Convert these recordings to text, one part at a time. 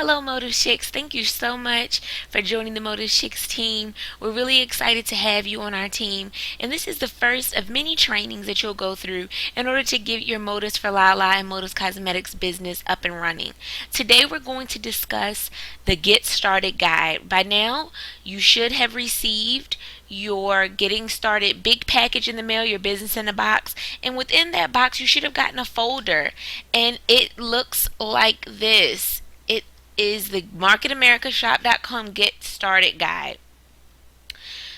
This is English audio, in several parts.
Hello, Motive Chicks. Thank you so much for joining the Motive Chicks team. We're really excited to have you on our team. And this is the first of many trainings that you'll go through in order to get your Motives for Lala and Motives Cosmetics business up and running. Today, we're going to discuss the Get Started Guide. By now, you should have received your Getting Started big package in the mail, your business in a box. And within that box, you should have gotten a folder. And it looks like this. It is the MarketAmericaShop.com Get Started Guide.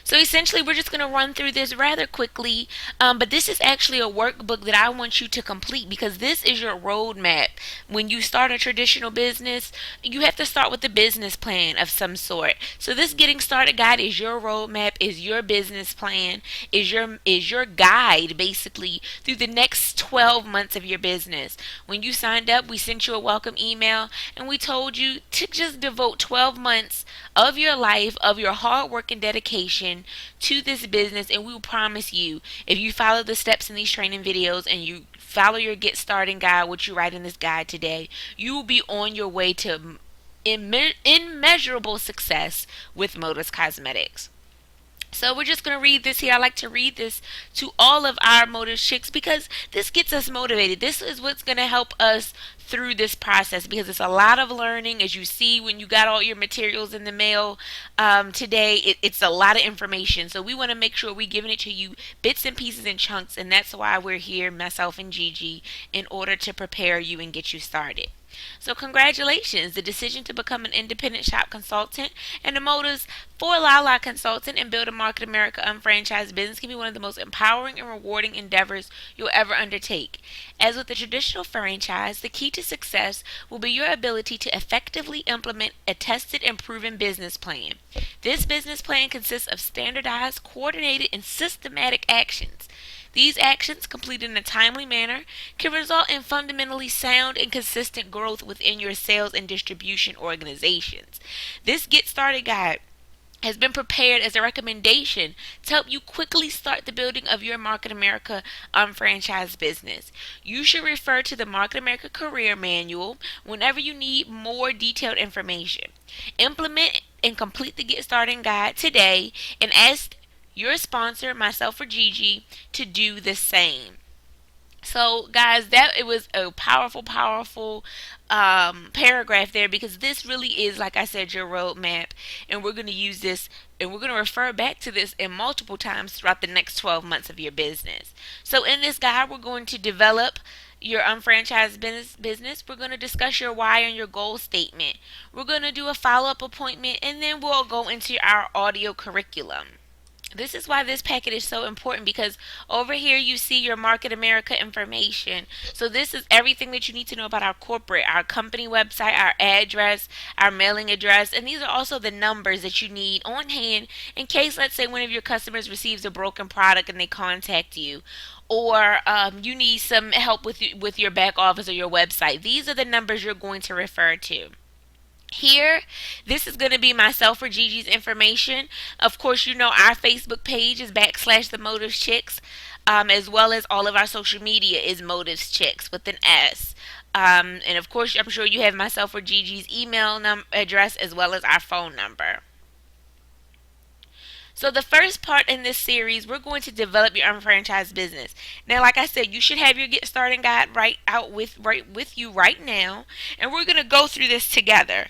So essentially, we're just going to run through this rather quickly, but this is actually a workbook that I want you to complete because this is your roadmap. When you start a traditional business, you have to start with a business plan of some sort. So this Getting Started Guide is your roadmap, is your business plan, is your guide basically through the next 12 months of your business. When you signed up, we sent you a welcome email and we told you to just devote 12 months of your life, of your hard work and dedication to this business, and we will promise you, if you follow the steps in these training videos and you follow your Get Started Guide, what you write in this guide today, you will be on your way to immeasurable success with Motives Cosmetics. So we're just going to read this here. I like to read this to all of our Motive Chicks because this gets us motivated. This is what's going to help us through this process because it's a lot of learning. As you see when you got all your materials in the mail today, it's a lot of information. So we want to make sure we're giving it to you bits and pieces and chunks, and that's why we're here, myself and Gigi, in order to prepare you and get you started. So congratulations, the decision to become an independent shop consultant and the Motives for Lala consultant and build a Market America unfranchised business can be one of the most empowering and rewarding endeavors you'll ever undertake. As with the traditional franchise, the key to success will be your ability to effectively implement a tested and proven business plan. This business plan consists of standardized, coordinated, and systematic actions. These actions, completed in a timely manner, can result in fundamentally sound and consistent growth within your sales and distribution organizations. This Get Started Guide has been prepared as a recommendation to help you quickly start the building of your Market America unfranchised business. You should refer to the Market America Career Manual whenever you need more detailed information. Implement and complete the Get Started Guide today and ask your sponsor, myself or Gigi, to do the same. So, guys, that it was a powerful paragraph there because this really is, like I said, your roadmap, and we're going to use this and we're going to refer back to this in multiple times throughout the next 12 months of your business. So, in this guide, we're going to develop your unfranchised business. We're going to discuss your why and your goal statement. We're going to do a follow-up appointment, and then we'll go into our audio curriculum. This is why this packet is so important because over here you see your Market America information. So this is everything that you need to know about our corporate, our company website, our address, our mailing address, and these are also the numbers that you need on hand in case, let's say, one of your customers receives a broken product and they contact you, or you need some help with your back office or your website. These are the numbers you're going to refer to. Here, this is going to be myself or Gigi's information. Of course, you know our Facebook page is / the Motives Chicks, as well as all of our social media is Motives Chicks with an S. And of course, I'm sure you have myself or Gigi's email address as well as our phone number. So the first part in this series, we're going to develop your unfranchised business. Now, like I said, you should have your Get Started Guide right with you right now, and we're going to go through this together.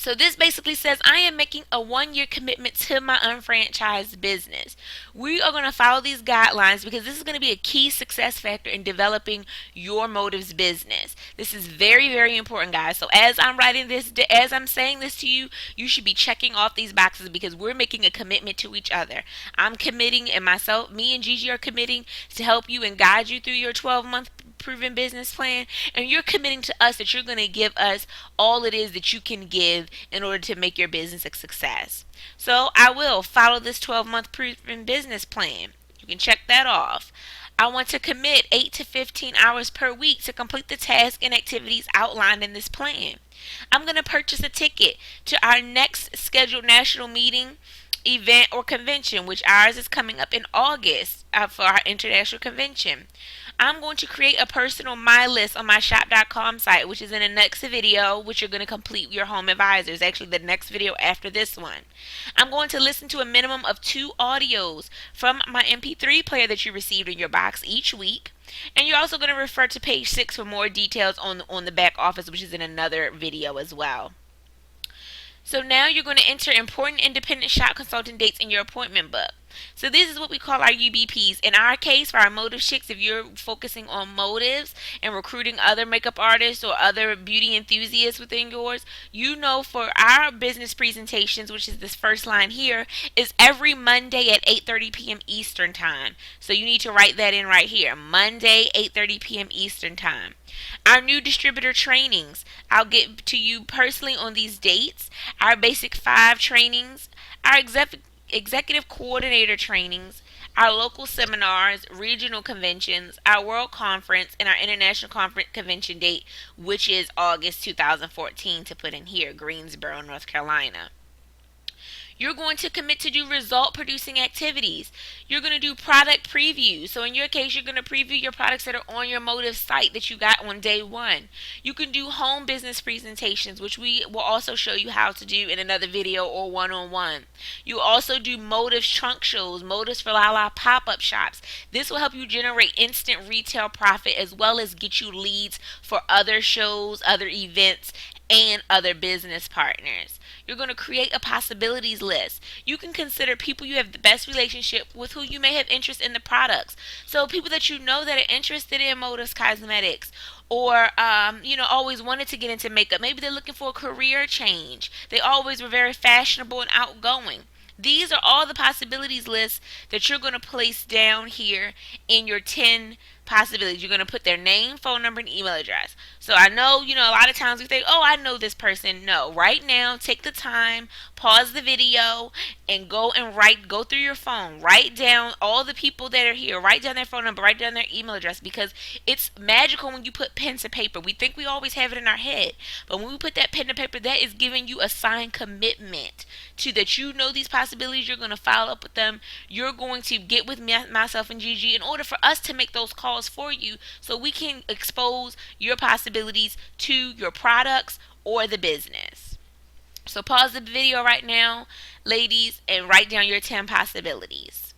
So this basically says I am making a 1-year commitment to my unfranchised business. We are going to follow these guidelines because this is going to be a key success factor in developing your Motives business. This is very important, guys. So as I'm writing this, as I'm saying this to you, you should be checking off these boxes because we're making a commitment to each other. I'm committing, and me and Gigi are committing to help you and guide you through your 12-month proven business plan, and you're committing to us that you're going to give us all it is that you can give in order to make your business a success. So I will follow this 12-month proven business plan. You can check that off. I want to commit 8 to 15 hours per week to complete the tasks and activities outlined in this plan. I'm going to purchase a ticket to our next scheduled national meeting event or convention, which ours is coming up in August for our international convention. I'm going to create a personal My List on my shop.com site, which is in the next video, which you're going to complete your home advisors. Actually, the next video after this one. I'm going to listen to a minimum of 2 audios from my MP3 player that you received in your box each week. And you're also going to refer to page 6 for more details on the back office, which is in another video as well. So now you're going to enter important independent shop consultant dates in your appointment book. So this is what we call our UBPs. In our case, for our motive chicks, if you're focusing on motives and recruiting other makeup artists or other beauty enthusiasts within yours, you know for our business presentations, which is this first line here, is every Monday at 8:30 p.m. Eastern Time. So you need to write that in right here. Monday, 8:30 p.m. Eastern Time. Our new distributor trainings, I'll get to you personally on these dates. Our basic 5 trainings, our executive coordinator trainings, our local seminars, regional conventions, our world conference, and our international conference convention date, which is August 2014 to put in here, Greensboro, North Carolina. You're going to commit to do result producing activities. You're going to do product previews. So in your case, you're going to preview your products that are on your Motive site that you got on day 1. You can do home business presentations, which we will also show you how to do in another video or one-on-one. You also do Motives trunk shows, Motives for Lala pop-up shops. This will help you generate instant retail profit as well as get you leads for other shows, other events, and other business partners. You're going to create a possibilities list. You can consider people you have the best relationship with who you may have interest in the products. So people that you know that are interested in Motives Cosmetics or always wanted to get into makeup. Maybe they're looking for a career change. They always were very fashionable and outgoing. These are all the possibilities lists that you're going to place down here in your 10 possibilities. You're going to put their name, phone number, and email address. So I know, a lot of times we think, oh, I know this person. No, right now, take the time, pause the video, and go through your phone. Write down all the people that are here. Write down their phone number, write down their email address, because it's magical when you put pen to paper. We think we always have it in our head. But when we put that pen to paper, that is giving you a signed commitment to that you know these possibilities. You're going to follow up with them. You're going to get with myself and Gigi in order for us to make those calls for you so we can expose your possibilities to your products or the business. So pause the video right now, ladies, and write down your 10 possibilities.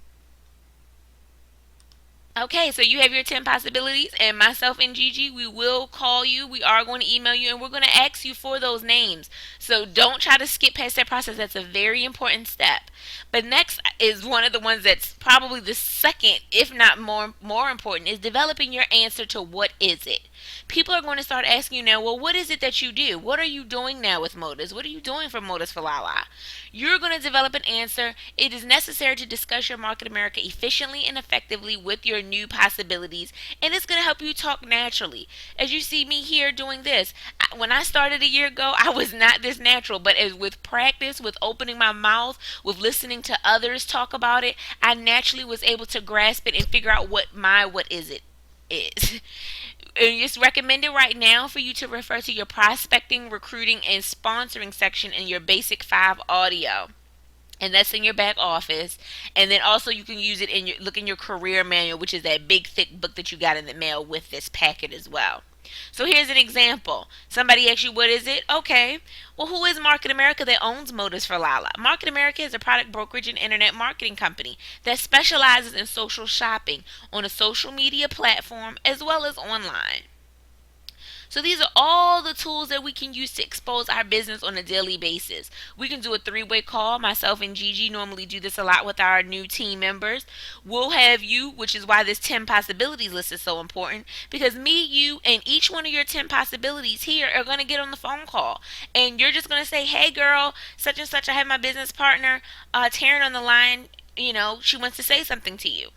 Okay, so you have your 10 possibilities, and myself and Gigi, we will call you. We are going to email you, and we're going to ask you for those names. So don't try to skip past that process. That's a very important step. But next is one of the ones that's probably the second, if not more important, is developing your answer to what is it. People are going to start asking you now, well, what is it that you do? What are you doing now with Motives? What are you doing for Motives for Lala? You're going to develop an answer. It is necessary to discuss your Market America efficiently and effectively with your new possibilities, and it's going to help you talk naturally. As you see me here doing this, when I started a year ago, I was not this natural, but as with practice, with opening my mouth, with listening to others talk about it, I naturally was able to grasp it and figure out what is it is. And it's recommended right now for you to refer to your prospecting, recruiting, and sponsoring section in your basic 5 audio. And that's in your back office. And then also you can use it in your career manual, which is that big thick book that you got in the mail with this packet as well. So here's an example. Somebody asks you, what is it? Okay. Well, who is Market America that owns Motives for Lala? Market America is a product brokerage and internet marketing company that specializes in social shopping on a social media platform as well as online. So these are all the tools that we can use to expose our business on a daily basis. We can do a 3-way call. Myself and Gigi normally do this a lot with our new team members. We'll have you, which is why this 10 possibilities list is so important, because me, you, and each one of your 10 possibilities here are going to get on the phone call. And you're just going to say, hey girl, such and such, I have my business partner, Taryn on the line. She wants to say something to you.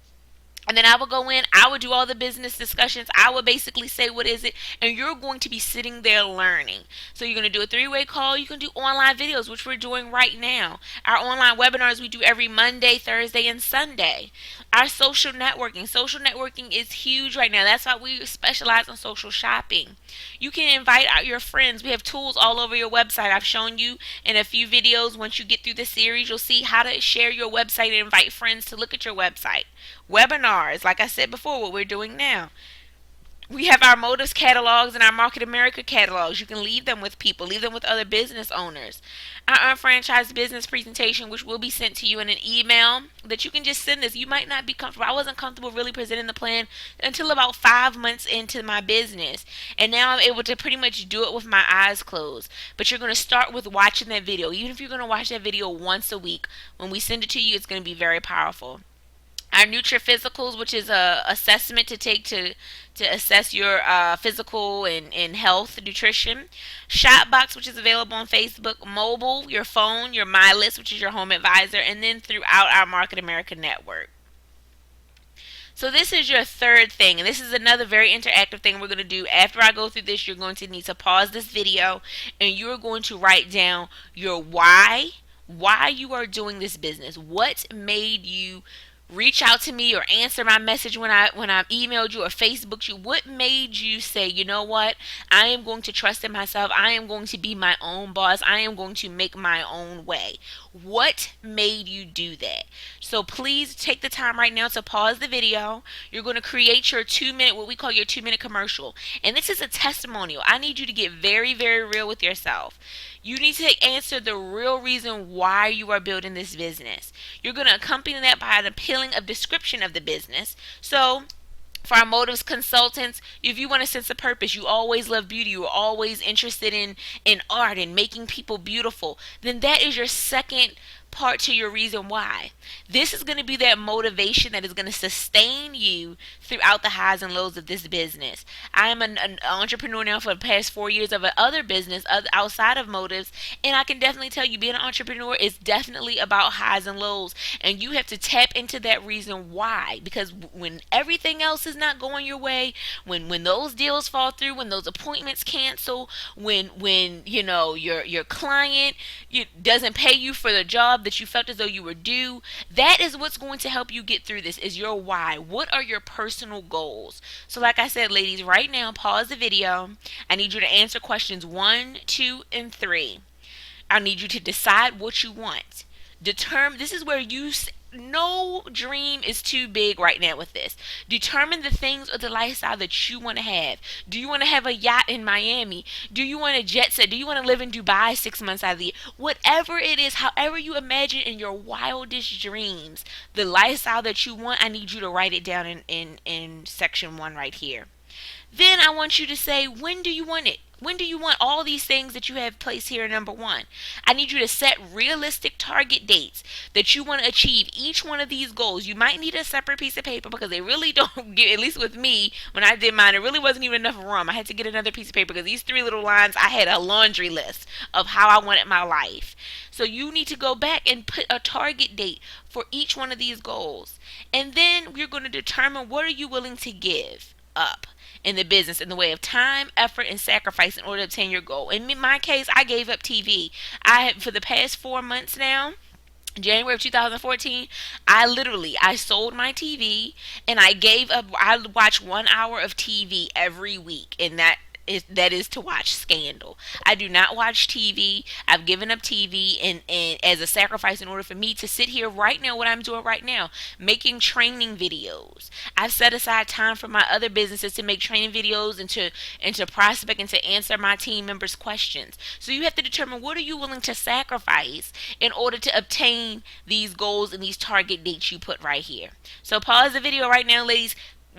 And then I would go in, I would do all the business discussions. I would basically say, what is it? And you're going to be sitting there learning. So you're going to do a three-way call. You can do online videos, which we're doing right now. Our online webinars we do every Monday, Thursday, and Sunday. Our social networking. Social networking is huge right now. That's why we specialize in social shopping. You can invite out your friends. We have tools all over your website. I've shown you in a few videos. Once you get through the series, you'll see how to share your website and invite friends to look at your website. Webinars, like I said before, what we're doing now. We have our Motives catalogs and our Market America catalogs. You can leave them with people, leave them with other business owners. Our unfranchised business presentation, which will be sent to you in an email that you can just send us. You might not be comfortable. I wasn't comfortable really presenting the plan until about 5 months into my business. And now I'm able to pretty much do it with my eyes closed. But you're going to start with watching that video. Even if you're going to watch that video once a week, when we send it to you, it's going to be very powerful. Our NutriPhysicals, which is a assessment to take to assess your physical and health nutrition. Shopbox, which is available on Facebook. Mobile, your phone. Your MyList, which is your home advisor. And then throughout our Market America network. So this is your third thing, and this is another very interactive thing we're going to do. After I go through this, you're going to need to pause this video, and you're going to write down your why you are doing this business. What made you reach out to me or answer my message when I emailed you or Facebooked you? What made you say, you know what, I am going to trust in myself, I am going to be my own boss, I am going to make my own way? What made you do that? So please take the time right now to pause the video. You're going to create your 2-minute, what we call your 2-minute commercial, and this is a testimonial. I need you to get very, very real with yourself. You need to answer the real reason why you are building this business. You're going to accompany that by an appealing of description of the business. So for our motives consultants, if you want a sense of purpose, you always love beauty, you're always interested in art and making people beautiful, then that is your second part to your reason why. This is going to be that motivation that is going to sustain you throughout the highs and lows of this business. I am an entrepreneur now for the past 4 years of another business outside of motives, and I can definitely tell you being an entrepreneur is definitely about highs and lows, and you have to tap into that reason why, because when everything else is not going your way, when those deals fall through, when those appointments cancel, when you know your client doesn't pay you for the job that you felt as though you were due, that is what's going to help you get through this, is your why. What are your personal goals? So like I said, ladies, right now, pause the video. I need you to answer questions 1, 2, and 3. I need you to decide what you want. Determine, this is where no dream is too big right now with this. Determine the things or the lifestyle that you want to have. Do you want to have a yacht in Miami? Do you want a jet set? Do you want to live in Dubai 6 months out of the year? Whatever it is, however you imagine in your wildest dreams, the lifestyle that you want, I need you to write it down in section 1 right here. Then I want you to say, when do you want it? When do you want all these things that you have placed here in number 1? I need you to set realistic target dates that you want to achieve each one of these goals. You might need a separate piece of paper because they really don't get, at least with me, when I did mine, it really wasn't even enough room. I had to get another piece of paper because these 3 little lines, I had a laundry list of how I wanted my life. So you need to go back and put a target date for each one of these goals. And then we're going to determine, what are you willing to give up in the business in the way of time, effort, and sacrifice in order to obtain your goal. In my case, I gave up TV. For the past 4 months now, January of 2014, I sold my TV and I gave up. I watch 1 hour of TV every week, and that is to watch Scandal. I do not watch TV. I've given up TV and as a sacrifice in order for me to sit here right now, what I'm doing right now, making training videos. I've set aside time for my other businesses to make training videos and to prospect and to answer my team members' questions. So you have to determine, what are you willing to sacrifice in order to obtain these goals and these target dates you put right here. So pause the video right now, ladies.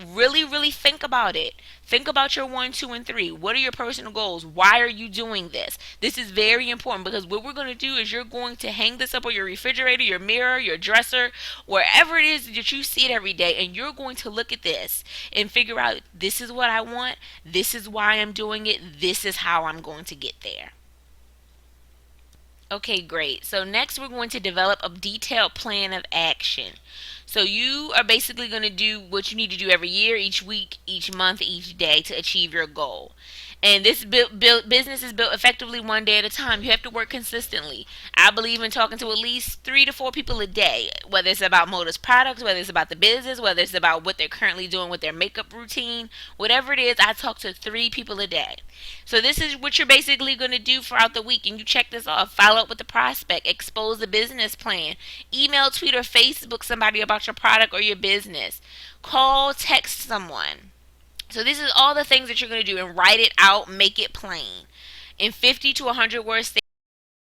Really, really think about it. Think about your 1, 2, and 3. What are your personal goals? Why are you doing this? This is very important, because what we're going to do is you're going to hang this up on your refrigerator, your mirror, your dresser, wherever it is that you see it every day, and you're going to look at this and figure out, this is what I want, this is why I'm doing it, this is how I'm going to get there. Okay, great. So next we're going to develop a detailed plan of action. So you are basically going to do what you need to do every year, each week, each month, each day to achieve your goal. And this business is built effectively one day at a time. You have to work consistently. I believe in talking to at least 3 to 4 people a day, whether it's about Modus products, whether it's about the business, whether it's about what they're currently doing with their makeup routine, whatever it is. I talk to 3 people a day. So this is what you're basically going to do throughout the week, and you check this off. Follow up with the prospect, expose the business plan, email, tweet, or Facebook somebody about your product or your business, call, text someone. So this is all the things that you're going to do, and write it out, make it plain in 50 to 100 words